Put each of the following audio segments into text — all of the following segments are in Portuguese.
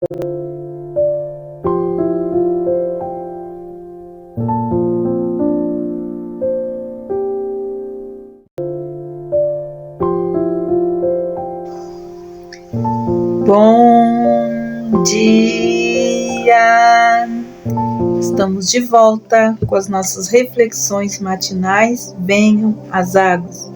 Bom dia! Estamos de volta com as nossas reflexões matinais. Venham as águas.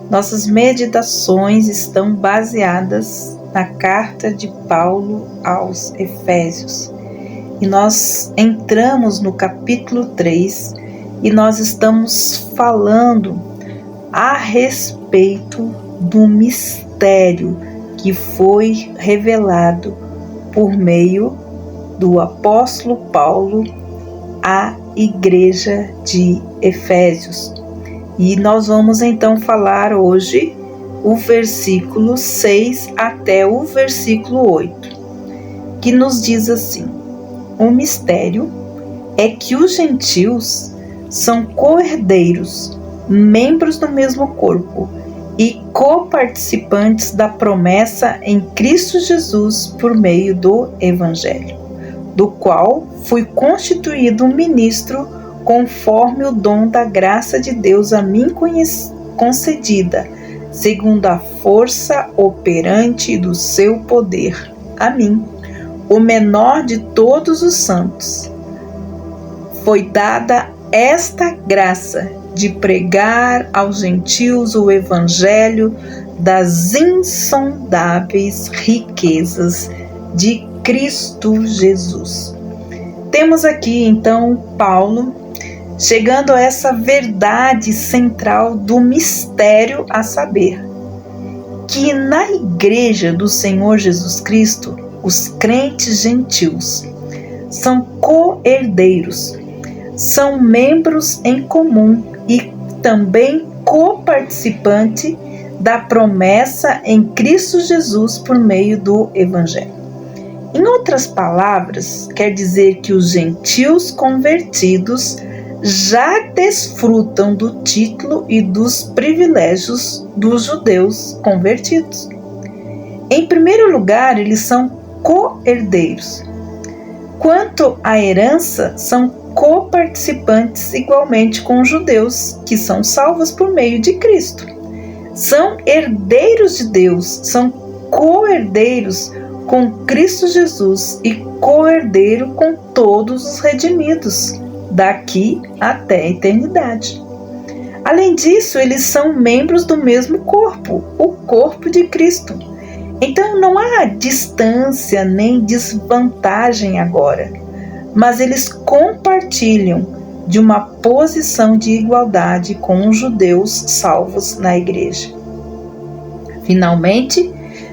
Nossas meditações estão baseadas na carta de Paulo aos Efésios. E nós entramos no capítulo 3 e nós estamos falando a respeito do mistério que foi revelado por meio do apóstolo Paulo à igreja de Efésios. E nós vamos então falar hoje o versículo 6 até o versículo 8, que nos diz assim: o mistério é que os gentios são co-herdeiros, membros do mesmo corpo, e coparticipantes da promessa em Cristo Jesus por meio do Evangelho, do qual fui constituído um ministro conforme o dom da graça de Deus a mim concedida, segundo a força operante do seu poder. A mim, o menor de todos os santos, foi dada esta graça de pregar aos gentios o evangelho das insondáveis riquezas de Cristo Jesus. Temos aqui então Paulo chegando a essa verdade central do mistério, a saber, que na igreja do Senhor Jesus Cristo, os crentes gentios são co-herdeiros, são membros em comum e também coparticipante da promessa em Cristo Jesus por meio do Evangelho. Em outras palavras, quer dizer que os gentios convertidos já desfrutam do título e dos privilégios dos judeus convertidos. Em primeiro lugar, eles são co-herdeiros. Quanto à herança, são coparticipantes igualmente com os judeus, que são salvos por meio de Cristo. São herdeiros de Deus, são co-herdeiros com Cristo Jesus e co-herdeiro com todos os redimidos, daqui até a eternidade. Além disso, eles são membros do mesmo corpo, o corpo de Cristo. Então não há distância nem desvantagem agora, mas eles compartilham de uma posição de igualdade com os judeus salvos na igreja. Finalmente,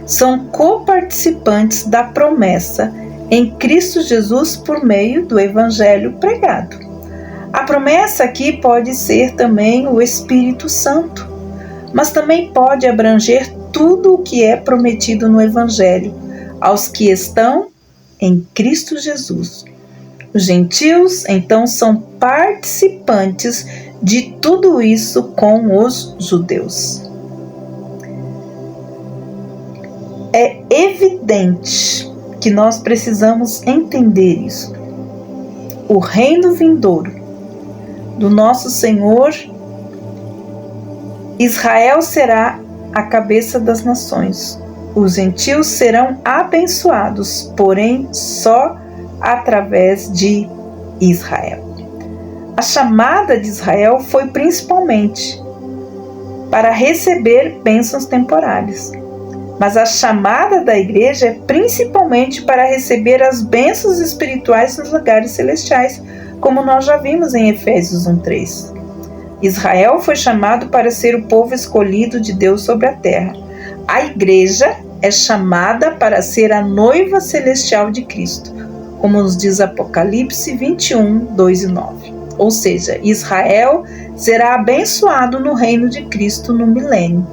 são coparticipantes da promessa em Cristo Jesus por meio do Evangelho pregado. A promessa aqui pode ser também o Espírito Santo, mas também pode abranger tudo o que é prometido no Evangelho aos que estão em Cristo Jesus. Os gentios, então, são participantes de tudo isso com os judeus. É evidente que nós precisamos entender isso. O reino vindouro do nosso Senhor, Israel será a cabeça das nações. Os gentios serão abençoados, porém só através de Israel. A chamada de Israel foi principalmente para receber bênçãos temporárias, mas a chamada da igreja é principalmente para receber as bênçãos espirituais nos lugares celestiais, como nós já vimos em Efésios 1:3. Israel foi chamado para ser o povo escolhido de Deus sobre a terra. A igreja é chamada para ser a noiva celestial de Cristo, como nos diz Apocalipse 21, 2 e 9. Ou seja, Israel será abençoado no reino de Cristo no milênio.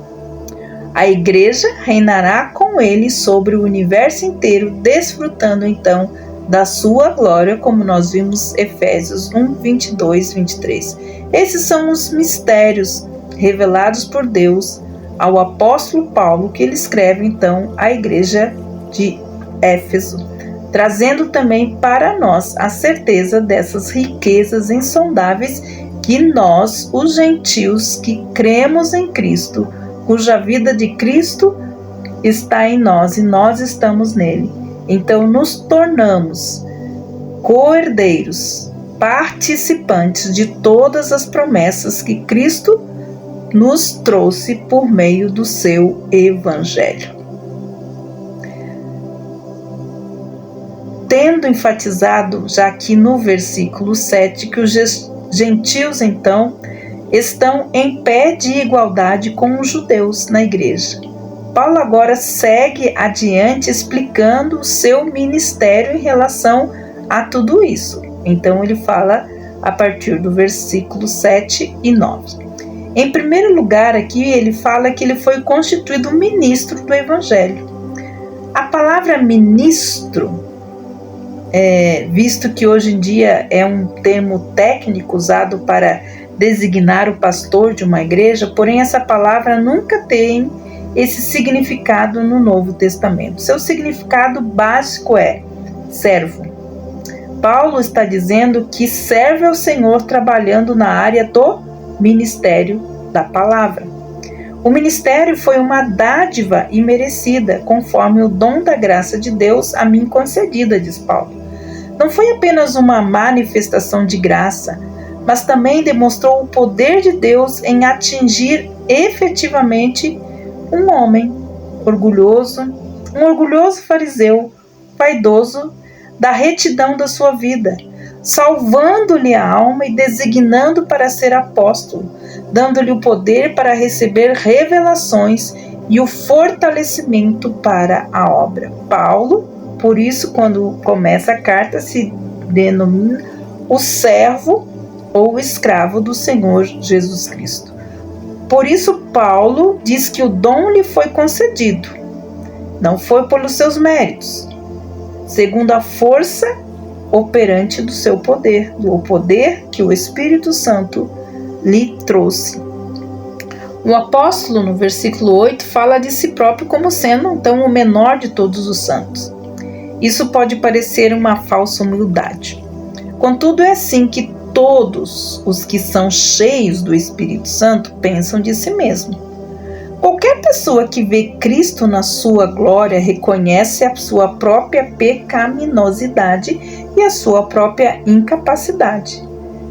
A igreja reinará com ele sobre o universo inteiro, desfrutando então da sua glória, como nós vimos Efésios 1, 22, 23. Esses são os mistérios revelados por Deus ao apóstolo Paulo, que ele escreve então à igreja de Éfeso, trazendo também para nós a certeza dessas riquezas insondáveis que nós, os gentios que cremos em Cristo, cuja vida de Cristo está em nós e nós estamos nele, então nos tornamos co-herdeiros, participantes de todas as promessas que Cristo nos trouxe por meio do seu Evangelho. Tendo enfatizado já aqui no versículo 7 que os gentios então estão em pé de igualdade com os judeus na igreja, Paulo agora segue adiante explicando o seu ministério em relação a tudo isso. Então ele fala a partir do versículo 7 e 9. Em primeiro lugar aqui ele fala que ele foi constituído ministro do Evangelho. A palavra ministro, visto que hoje em dia é um termo técnico usado para designar o pastor de uma igreja, porém essa palavra nunca tem esse significado no Novo Testamento. Seu significado básico é servo. Paulo está dizendo que serve ao Senhor trabalhando na área do ministério da palavra. O ministério foi uma dádiva imerecida, conforme o dom da graça de Deus a mim concedida, diz Paulo. Não foi apenas uma manifestação de graça, mas também demonstrou o poder de Deus em atingir efetivamente um homem orgulhoso, um orgulhoso fariseu, vaidoso da retidão da sua vida, salvando-lhe a alma e designando para ser apóstolo, dando-lhe o poder para receber revelações e o fortalecimento para a obra. Paulo, por isso, quando começa a carta, se denomina o servo ou escravo do Senhor Jesus Cristo. Por isso, Paulo diz que o dom lhe foi concedido, não foi pelos seus méritos, segundo a força operante do seu poder, o poder que o Espírito Santo lhe trouxe. O apóstolo, no versículo 8, fala de si próprio como sendo, então, o menor de todos os santos. Isso pode parecer uma falsa humildade. Contudo, é assim que todos os que são cheios do Espírito Santo pensam de si mesmo. Qualquer pessoa que vê Cristo na sua glória reconhece a sua própria pecaminosidade e a sua própria incapacidade.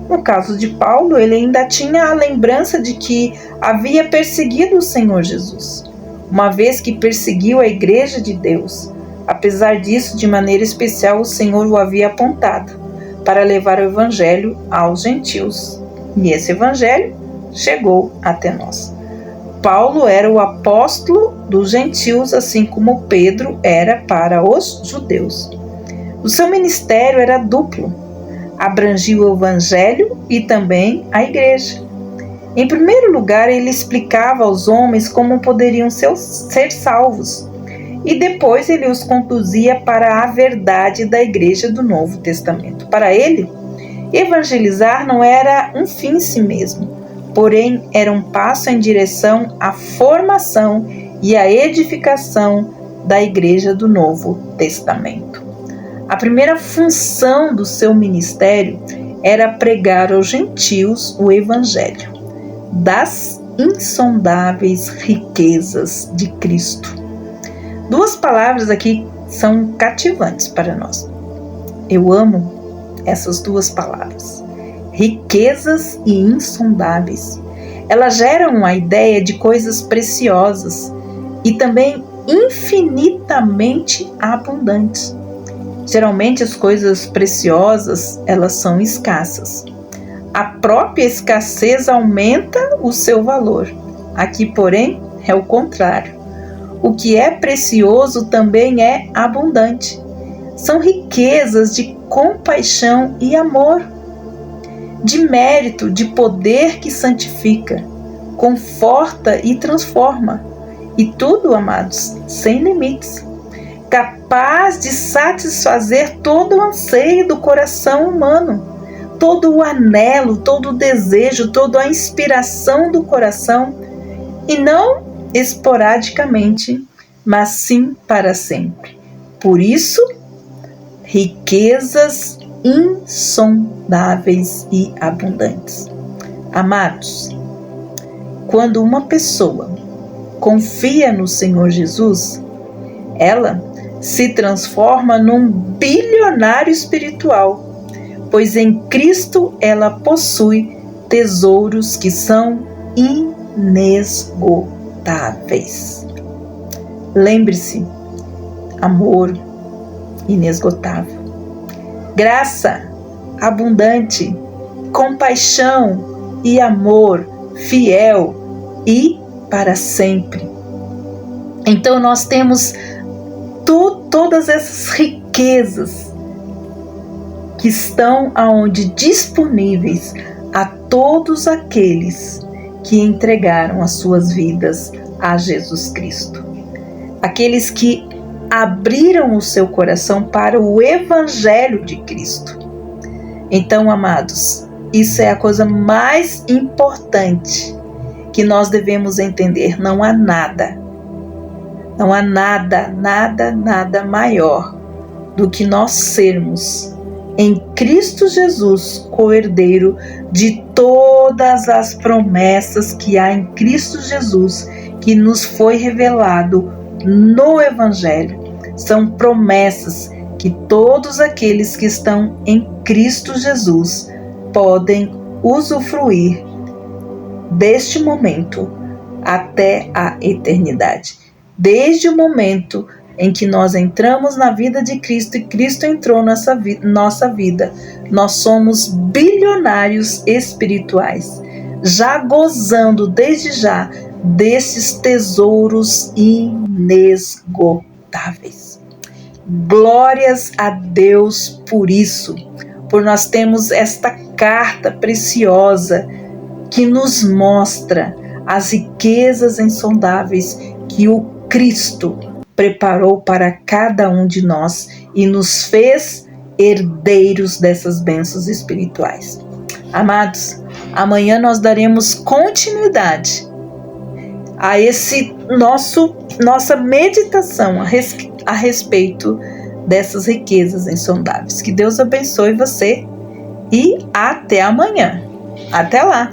No caso de Paulo, ele ainda tinha a lembrança de que havia perseguido o Senhor Jesus, uma vez que perseguiu a igreja de Deus. Apesar disso, de maneira especial, o Senhor o havia apontado para levar o Evangelho aos gentios. E esse Evangelho chegou até nós. Paulo era o apóstolo dos gentios, assim como Pedro era para os judeus. O seu ministério era duplo, abrangia o Evangelho e também a igreja. Em primeiro lugar, ele explicava aos homens como poderiam ser salvos, e depois ele os conduzia para a verdade da igreja do Novo Testamento. Para ele, evangelizar não era um fim em si mesmo, porém era um passo em direção à formação e à edificação da igreja do Novo Testamento. A primeira função do seu ministério era pregar aos gentios o evangelho das insondáveis riquezas de Cristo. Duas palavras aqui são cativantes para nós. Eu amo essas duas palavras. Riquezas e insondáveis. Elas geram a ideia de coisas preciosas e também infinitamente abundantes. Geralmente as coisas preciosas, elas são escassas. A própria escassez aumenta o seu valor. Aqui, porém, é o contrário. O que é precioso também é abundante. São riquezas de compaixão e amor, de mérito, de poder que santifica, conforta e transforma. E tudo, amados, sem limites, capaz de satisfazer todo o anseio do coração humano, todo o anelo, todo o desejo, toda a inspiração do coração, e não esporadicamente, mas sim para sempre. Por isso, riquezas insondáveis e abundantes. Amados, quando uma pessoa confia no Senhor Jesus, ela se transforma num bilionário espiritual, pois em Cristo ela possui tesouros que são inesgotáveis. Lembre-se, amor inesgotável, graça abundante, compaixão e amor fiel e para sempre. Então nós temos todas essas riquezas que estão aonde disponíveis a todos aqueles que entregaram as suas vidas a Jesus Cristo. Aqueles que abriram o seu coração para o Evangelho de Cristo. Então, amados, isso é a coisa mais importante que nós devemos entender. Não há nada maior do que nós sermos em Cristo Jesus co-herdeiro de todas as promessas que há em Cristo Jesus, que nos foi revelado no Evangelho. São promessas que todos aqueles que estão em Cristo Jesus podem usufruir deste momento até a eternidade. Desde o momento em que nós entramos na vida de Cristo e Cristo entrou nessa nossa vida, nós somos bilionários espirituais, já gozando desde já desses tesouros inesgotáveis. Glórias a Deus por isso, por nós termos esta carta preciosa que nos mostra as riquezas insondáveis que o Cristo preparou para cada um de nós e nos fez herdeiros dessas bênçãos espirituais. Amados, amanhã nós daremos continuidade a esse nossa meditação a respeito dessas riquezas insondáveis. Que Deus abençoe você e até amanhã. Até lá!